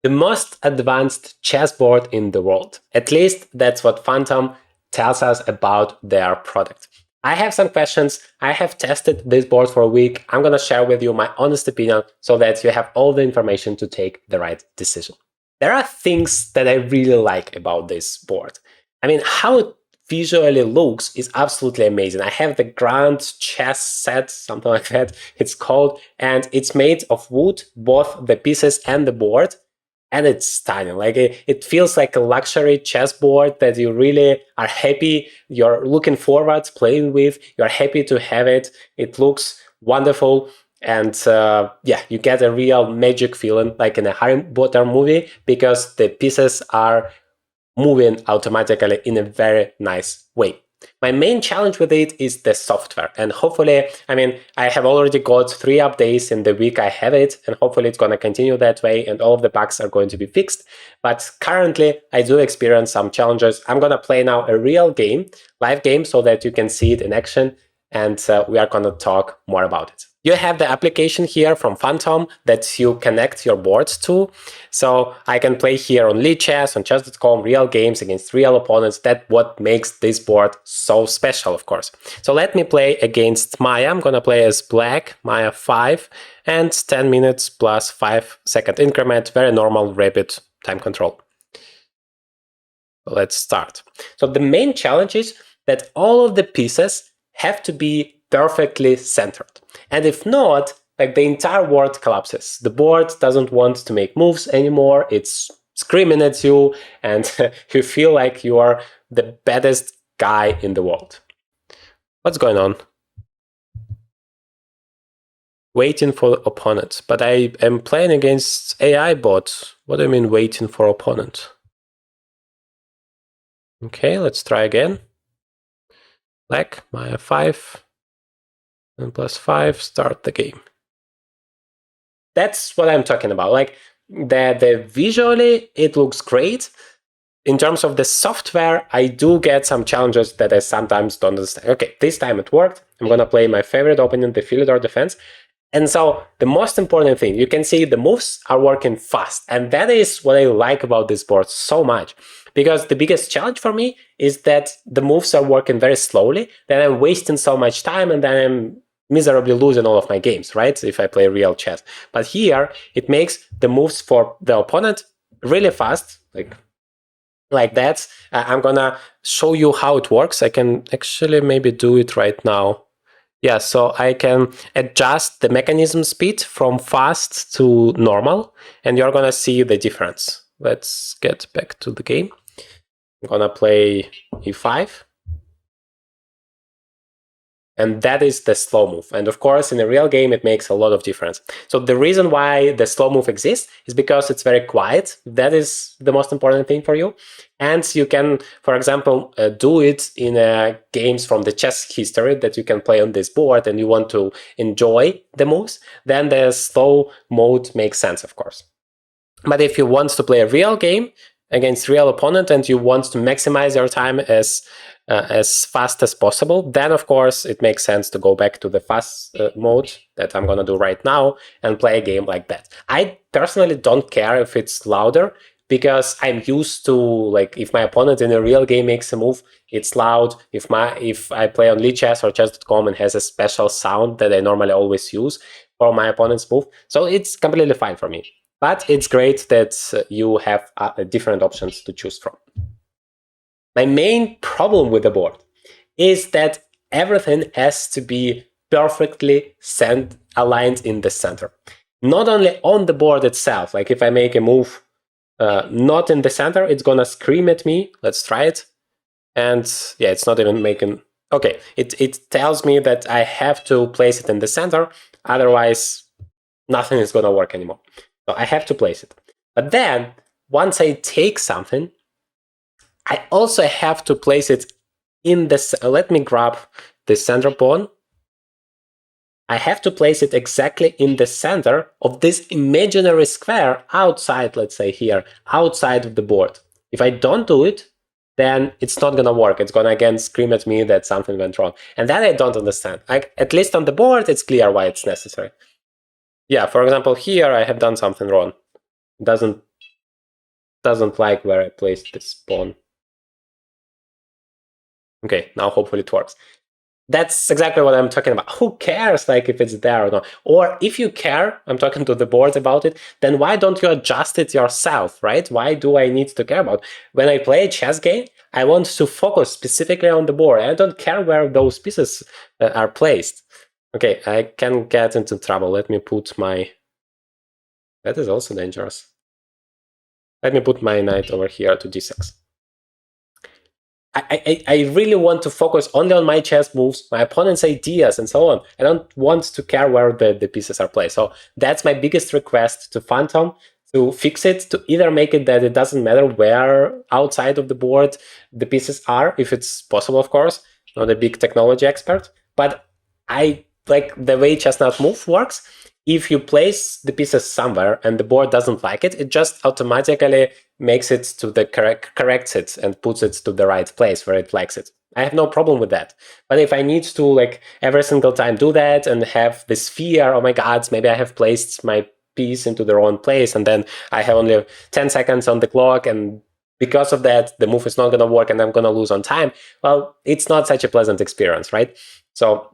the most advanced chessboard in the world. At least that's what Phantom tells us about their product. I have some questions. I have tested this board for a week. I'm going to share with you my honest opinion so that you have all the information to take the right decision. There are things that I really like about this board. I mean, how it visually looks is absolutely amazing. I have the Grand Chess set, something like that it's called, and it's made of wood, both the pieces and the board. And it's stunning. Like it feels like a luxury chessboard that you really are happy, you're looking forward to playing with, you're happy to have it. It looks wonderful. And yeah, you get a real magic feeling like in a Harry Potter movie because the pieces are moving automatically in a very nice way. My main challenge with it is the software, and hopefully, I mean, I have already got 3 updates in the week I have it, and hopefully it's going to continue that way and all of the bugs are going to be fixed. But currently, I do experience some challenges. I'm going to play now a real game, live game, so that you can see it in action, and we are going to talk more about it. You have the application here from Phantom that you connect your boards to. So I can play here on Chess, on chess.com, real games against real opponents. That's what makes this board so special, of course. So let me play against Maya. I'm going to play as black, Maya 5, and 10 minutes plus 5-second increment, very normal, rapid time control. So let's start. So the main challenge is that all of the pieces have to be perfectly centered. And if not, like the entire board collapses. The board doesn't want to make moves anymore. It's screaming at you and you feel like you are the baddest guy in the world. What's going on? Waiting for opponent. But I am playing against AI bots. What do you mean waiting for opponent? Okay, let's try again. Black, Maya 5. And plus 5, start the game. That's what I'm talking about. Like the visually, it looks great. In terms of the software, I do get some challenges that I sometimes don't understand. Okay, this time it worked. I'm going to play my favorite opening, the Philidor defense. And so the most important thing, you can see the moves are working fast. And that is what I like about this board so much. Because the biggest challenge for me is that the moves are working very slowly, then I'm wasting so much time and then I'm miserably losing all of my games, right? If I play real chess. But here, it makes the moves for the opponent really fast, like that. I'm gonna show you how it works. I can actually maybe do it right now. Yeah, so I can adjust the mechanism speed from fast to normal, and you're gonna see the difference. Let's get back to the game. I'm gonna play e5. And that is the slow move. And of course, in a real game, it makes a lot of difference. So the reason why the slow move exists is because it's very quiet. That is the most important thing for you. And you can, for example, do it in games from the chess history that you can play on this board and you want to enjoy the moves, then the slow mode makes sense, of course. But if you want to play a real game against real opponent and you want to maximize your time as fast as possible, then of course it makes sense to go back to the fast mode that I'm gonna do right now and play a game like that. I personally don't care if it's louder because I'm used to, like, if my opponent in a real game makes a move, it's loud. If I play on Chess or chess.com and has a special sound that I normally always use for my opponent's move, so it's completely fine for me. But it's great that you have different options to choose from. My main problem with the board is that everything has to be perfectly aligned in the center. Not only on the board itself, like if I make a move not in the center, it's gonna scream at me. Let's try it. And yeah, it's not even making... Okay, it tells me that I have to place it in the center, otherwise nothing is gonna work anymore. So I have to place it. But then, once I take something, I also have to place it in the... Let me grab the center pawn. I have to place it exactly in the center of this imaginary square outside, let's say here, outside of the board. If I don't do it, then it's not gonna work. It's gonna again scream at me that something went wrong. And that I don't understand. At least on the board, it's clear why it's necessary. Yeah, for example, here I have done something wrong. It doesn't doesn't like where I placed this pawn. Okay, now hopefully it works. That's exactly what I'm talking about. Who cares, like, if it's there or not? Or if you care, I'm talking to the board about it, then why don't you adjust it yourself, right? Why do I need to care about? When I play a chess game, I want to focus specifically on the board. I don't care where those pieces are placed. Okay, I can get into trouble. Let me put my... That is also dangerous. Let me put my knight over here to d6. I really want to focus only on my chess moves, my opponent's ideas, and so on. I don't want to care where the pieces are placed. So that's my biggest request to Phantom, to fix it, to either make it that it doesn't matter where outside of the board the pieces are, if it's possible, of course. Not a big technology expert, but I like the way chestnut move works. If you place the pieces somewhere and the board doesn't like it, it just automatically makes it to the corrects it and puts it to the right place where it likes it. I have no problem with that. But if I need to, like, every single time do that and have this fear, oh my god, maybe I have placed my piece into the wrong place and then I have only 10 seconds on the clock, and because of that the move is not going to work and I'm going to lose on time, well, it's not such a pleasant experience, right? So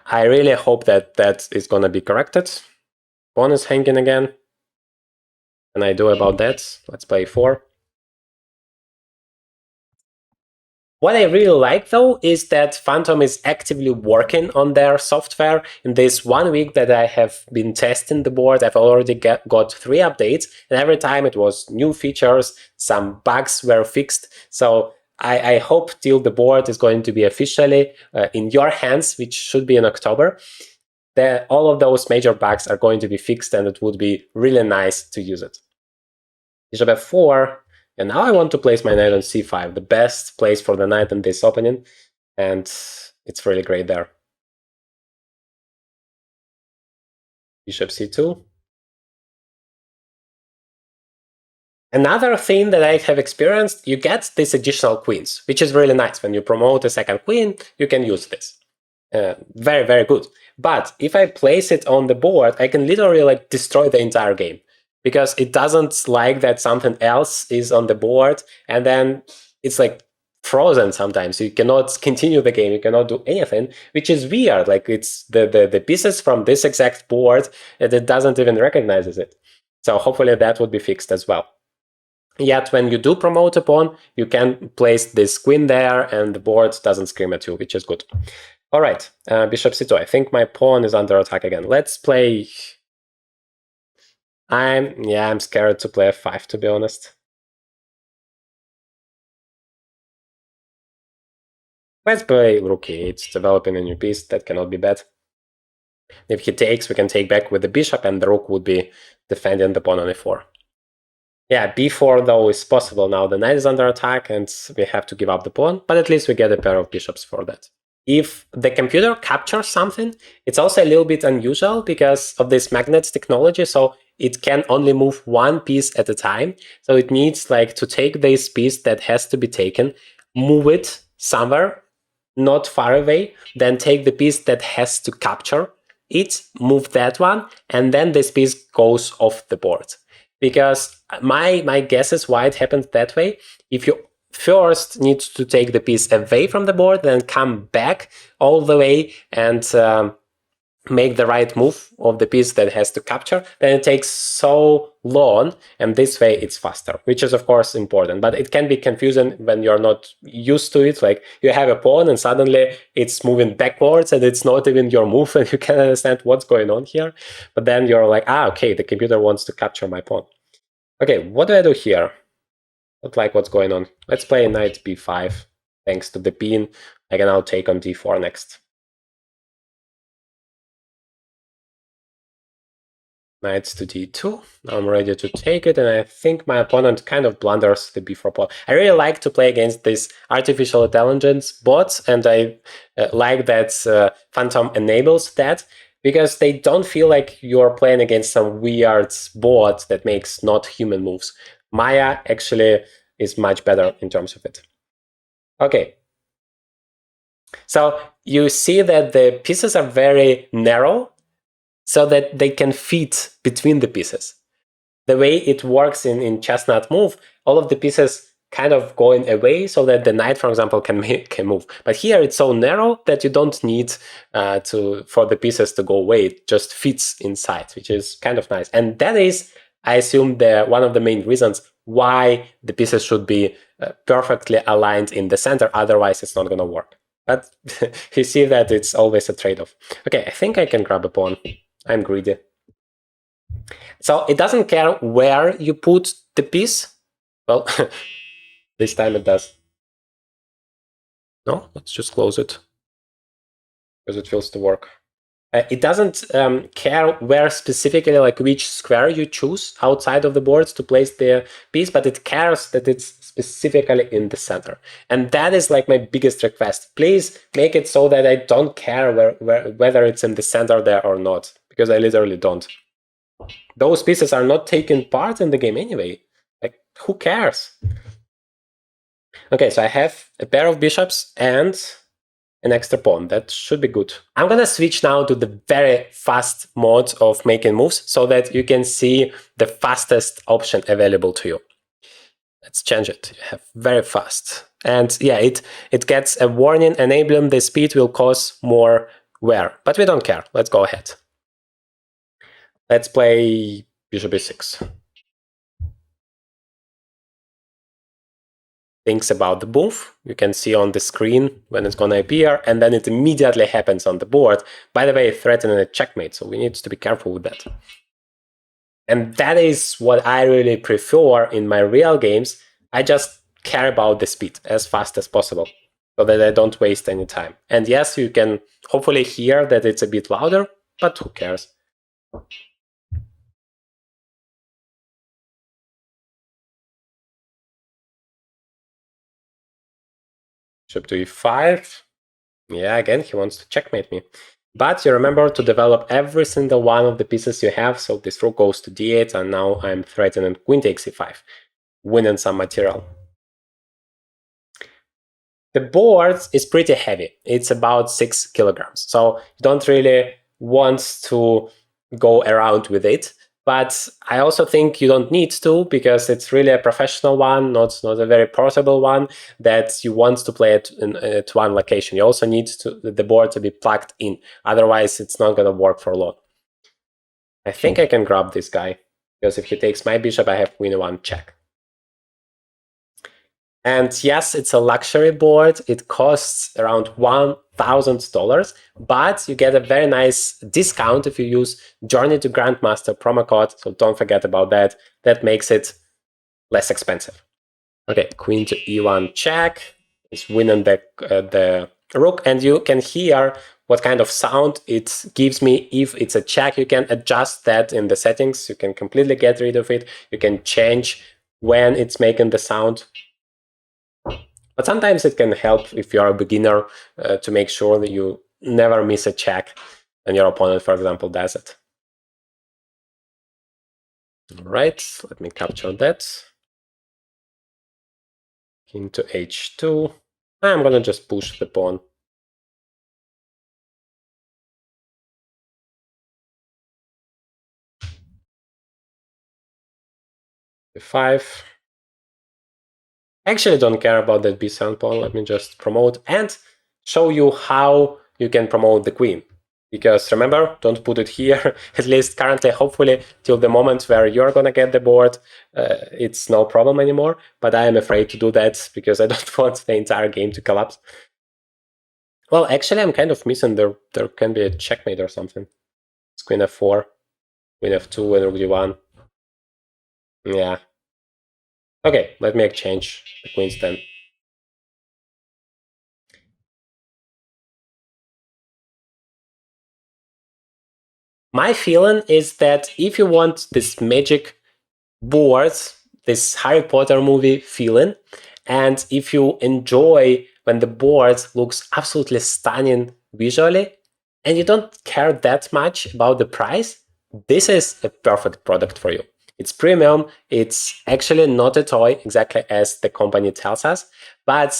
I really hope that that is going to be corrected. Pawn is hanging again. And I do about that. Let's play 4. What I really like, though, is that Phantom is actively working on their software. In this 1 week that I have been testing the board, I've already got 3 updates, and every time it was new features, some bugs were fixed. So I hope till the board is going to be officially in your hands, which should be in October, that all of those major bugs are going to be fixed, and it would be really nice to use it. Bishop f4, and now I want to place my knight on c5, the best place for the knight in this opening, and it's really great there. Bishop c2. Another thing that I have experienced, you get these additional queens, which is really nice. When you promote a second queen, you can use this. Very, very good. But if I place it on the board, I can literally like destroy the entire game, because it doesn't like that something else is on the board, and then it's like frozen sometimes. You cannot continue the game, you cannot do anything, which is weird. Like, it's the pieces from this exact board, and it doesn't even recognize it. So hopefully that would be fixed as well. Yet when you do promote a pawn, you can place this queen there and the board doesn't scream at you, which is good. All right, bishop c2. I think my pawn is under attack again. Let's play... I'm scared to play f5, to be honest. Let's play rook e8, developing a new piece. That cannot be bad. If he takes, we can take back with the bishop, and the rook would be defending the pawn on e4. Yeah, b4 though is possible now. The knight is under attack and we have to give up the pawn, but at least we get a pair of bishops for that. If the computer captures something, it's also a little bit unusual because of this magnet technology, so it can only move one piece at a time. So it needs like to take this piece that has to be taken, move it somewhere not far away, then take the piece that has to capture it, move that one, and then this piece goes off the board. Because my guess is why it happened that way. If you first need to take the piece away from the board, then come back all the way and make the right move of the piece that has to capture, then it takes so long, and this way it's faster, which is of course important. But it can be confusing when you're not used to it. Like, you have a pawn and suddenly it's moving backwards and it's not even your move, and you can't understand what's going on here. But then you're like, okay, the computer wants to capture my pawn. Okay, what do I do here? Not like what's going on. Let's play knight b5. Thanks to the pin, I can now take on d4 next. Knight to d2. Now I'm ready to take it, and I think my opponent kind of blunders the b4 pawn. I really like to play against this artificial intelligence bots, and I like that Phantom enables that, because they don't feel like you're playing against some weird bot that makes not human moves. Maya actually is much better in terms of it. Okay. So you see that the pieces are very narrow, so that they can fit between the pieces. the way it works in chessnut move, all of the pieces kind of going away so that the knight, for example, can move. But here it's so narrow that you don't need for the pieces to go away. It just fits inside, which is kind of nice. And that is, I assume, one of the main reasons why the pieces should be perfectly aligned in the center. Otherwise, it's not going to work. But you see that it's always a trade-off. Okay, I think I can grab a pawn. I'm greedy. So it doesn't care where you put the piece. Well, this time it does. No, let's just close it because it feels to work. It doesn't care where specifically, like which square you choose outside of the board to place the piece, but it cares that it's specifically in the center. And that is like my biggest request. Please make it so that I don't care whether it's in the center there or not, because I literally don't. Those pieces are not taking part in the game anyway. Like, who cares? Okay, so I have a pair of bishops and an extra pawn. That should be good. I'm gonna switch now to the very fast mode of making moves so that you can see the fastest option available to you. Let's change it. You have very fast. And yeah, it gets a warning enabling the speed will cause more wear, but we don't care. Let's go ahead. Let's play bishop e6. Things about the move you can see on the screen when it's going to appear, and then it immediately happens on the board. By the way, threatening a checkmate, so we need to be careful with that. And that is what I really prefer in my real games. I just care about the speed as fast as possible so that I don't waste any time. And yes, you can hopefully hear that it's a bit louder, but who cares? Bishop to e5. Yeah, again, he wants to checkmate me. But you remember to develop every single one of the pieces you have. So this rook goes to d8, and now I'm threatening queen takes e5, winning some material. The board is pretty heavy. It's about 6 kilograms. So you don't really want to go around with it. But I also think you don't need to, because it's really a professional one, not a very portable one that you want to play at one location. You also need the board to be plugged in. Otherwise, it's not going to work for long. I think I can grab this guy, because if he takes my bishop, I have queen e1 check. And yes, it's a luxury board. It costs around $1,000, but you get a very nice discount if you use journeytograndmaster promo code. So don't forget about that. That makes it less expensive. Okay, queen to e1 check is winning the rook, and you can hear what kind of sound it gives me if it's a check. You can adjust that in the settings. You can completely get rid of it. You can change when it's making the sound. But sometimes it can help if you're a beginner to make sure that you never miss a check and your opponent, for example, does it. All right, let me capture that. King to h2. I'm going to just push the pawn. e5. I actually don't care about that b7 pawn. Let me just promote and show you how you can promote the queen. Because remember, don't put it here, at least currently, hopefully, till the moment where you're going to get the board, it's no problem anymore. But I am afraid to do that because I don't want the entire game to collapse. Well, actually, I'm kind of missing there can be a checkmate or something. It's queen f4, queen f2, and rook d1. Yeah. Okay, let me exchange the queens then. My feeling is that if you want this magic board, this Harry Potter movie feeling, and if you enjoy when the board looks absolutely stunning visually, and you don't care that much about the price, this is a perfect product for you. It's premium, it's actually not a toy, exactly as the company tells us, but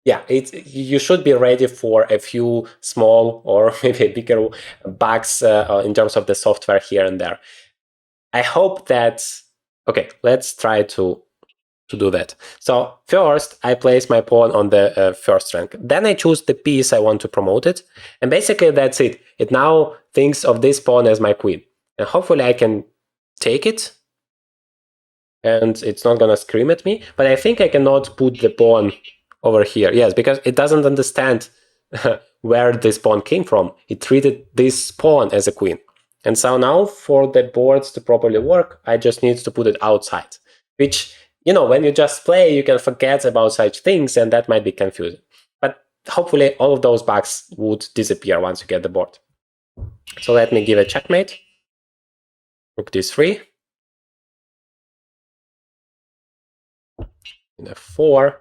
yeah, you should be ready for a few small or maybe bigger bugs in terms of the software here and there. I hope that, okay, let's try to do that. So first I place my pawn on the first rank. Then I choose the piece I want to promote it. And basically that's it. It now thinks of this pawn as my queen. And hopefully I can take it. And it's not gonna scream at me. But I think I cannot put the pawn over here. Yes, because it doesn't understand where this pawn came from. It treated this pawn as a queen. And so now for the boards to properly work, I just need to put it outside. Which, you know, when you just play, you can forget about such things, and that might be confusing. But hopefully all of those bugs would disappear once you get the board. So let me give a checkmate. Rook d3. In f4.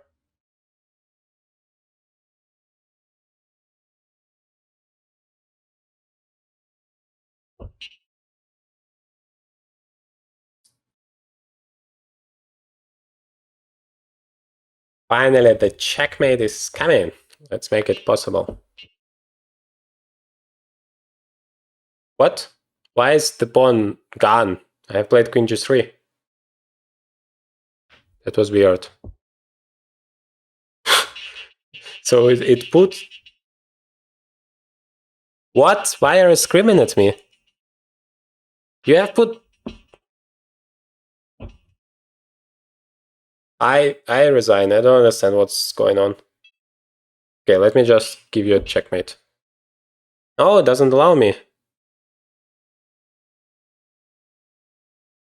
Finally, the checkmate is coming. Let's make it possible. What? Why is the pawn gone? I have played queen g3. That was weird. So it put... What? Why are you screaming at me? You have put... I resign. I don't understand what's going on. Okay, let me just give you a checkmate. No, it doesn't allow me.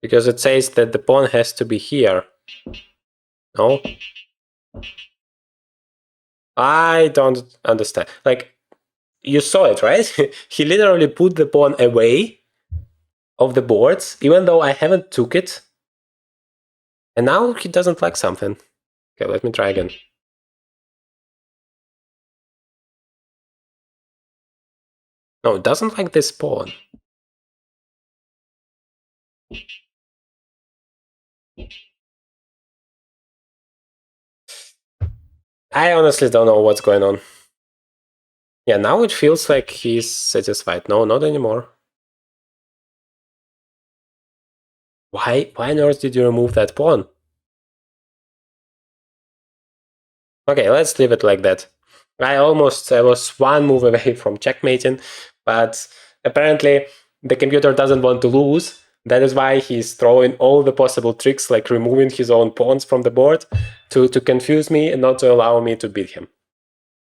Because it says that the pawn has to be here. No? I don't understand. Like, you saw it, right? He literally put the pawn away of the boards, even though I haven't took it. And now he doesn't like something. Okay, let me try again. No, it doesn't like this pawn. I honestly don't know what's going on. Yeah, now it feels like he's satisfied. No, not anymore. Why on earth did you remove that pawn? Okay, let's leave it like that. I was one move away from checkmating, but apparently the computer doesn't want to lose. That is why he's throwing all the possible tricks, like removing his own pawns from the board to confuse me and not to allow me to beat him.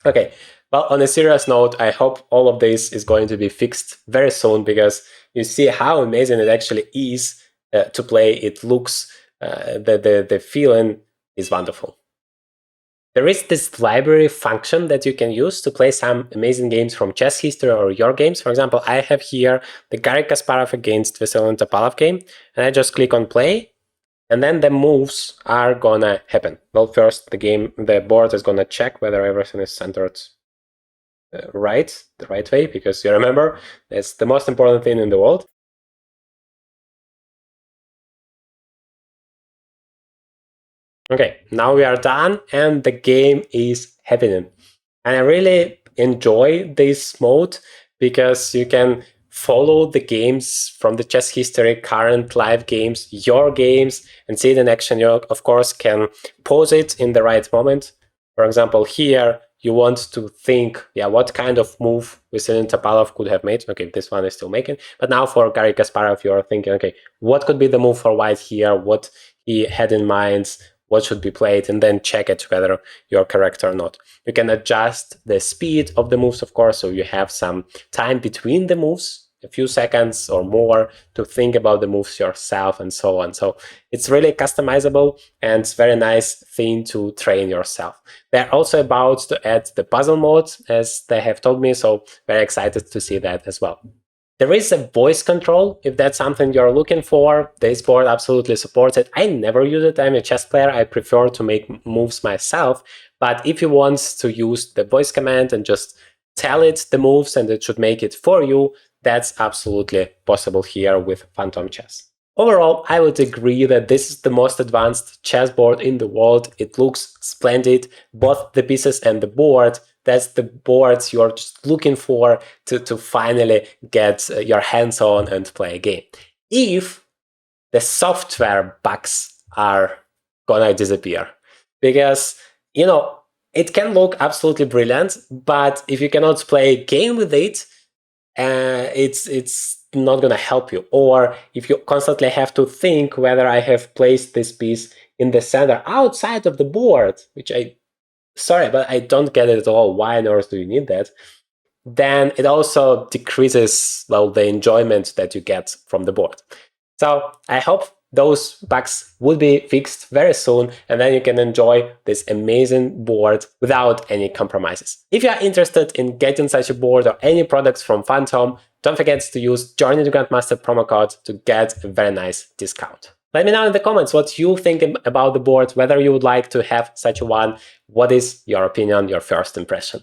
Okay, well, on a serious note, I hope all of this is going to be fixed very soon, because you see how amazing it actually is to play. It looks, the feeling is wonderful. There is this library function that you can use to play some amazing games from chess history or your games. For example, I have here the Garry Kasparov against Vasilij Topalov game, and I just click on play, and then the moves are gonna happen. Well, first the board is gonna check whether everything is centered the right way, because you remember, that's the most important thing in the world. Okay, now we are done and the game is happening. And I really enjoy this mode because you can follow the games from the chess history, current live games, your games, and see it in action. You, of course, can pause it in the right moment. For example, here, you want to think, yeah, what kind of move Vasilij Topalov could have made. Okay, this one is still making. But now for Garry Kasparov, you're thinking, okay, what could be the move for white here? What he had in mind? What should be played? And then check it whether you're correct or not. You can adjust the speed of the moves, of course, so you have some time between the moves, a few seconds or more, to think about the moves yourself and so on. So it's really customizable and it's very nice thing to train yourself. They're also about to add the puzzle mode, as they have told me, so very excited to see that as well. There is a voice control, if that's something you're looking for. This board absolutely supports it. I never use it. I'm a chess player. I prefer to make moves myself. But if you want to use the voice command and just tell it the moves and it should make it for you, that's absolutely possible here with Phantom Chess. Overall, I would agree that this is the most advanced chessboard in the world. It looks splendid, both the pieces and the board. That's the boards you're just looking for to finally get your hands on and play a game. If the software bugs are gonna disappear. Because, you know, it can look absolutely brilliant, but if you cannot play a game with it, it's not gonna help you. Or if you constantly have to think whether I have placed this piece in the center outside of the board, which sorry, but I don't get it at all. Why on earth do you need that? Then it also decreases, well, the enjoyment that you get from the board. So I hope those bugs will be fixed very soon, and then you can enjoy this amazing board without any compromises. If you are interested in getting such a board or any products from Phantom, don't forget to use Journey to Grandmaster promo code to get a very nice discount. Let me know in the comments what you think about the board, whether you would like to have such a one. What is your opinion, your first impression?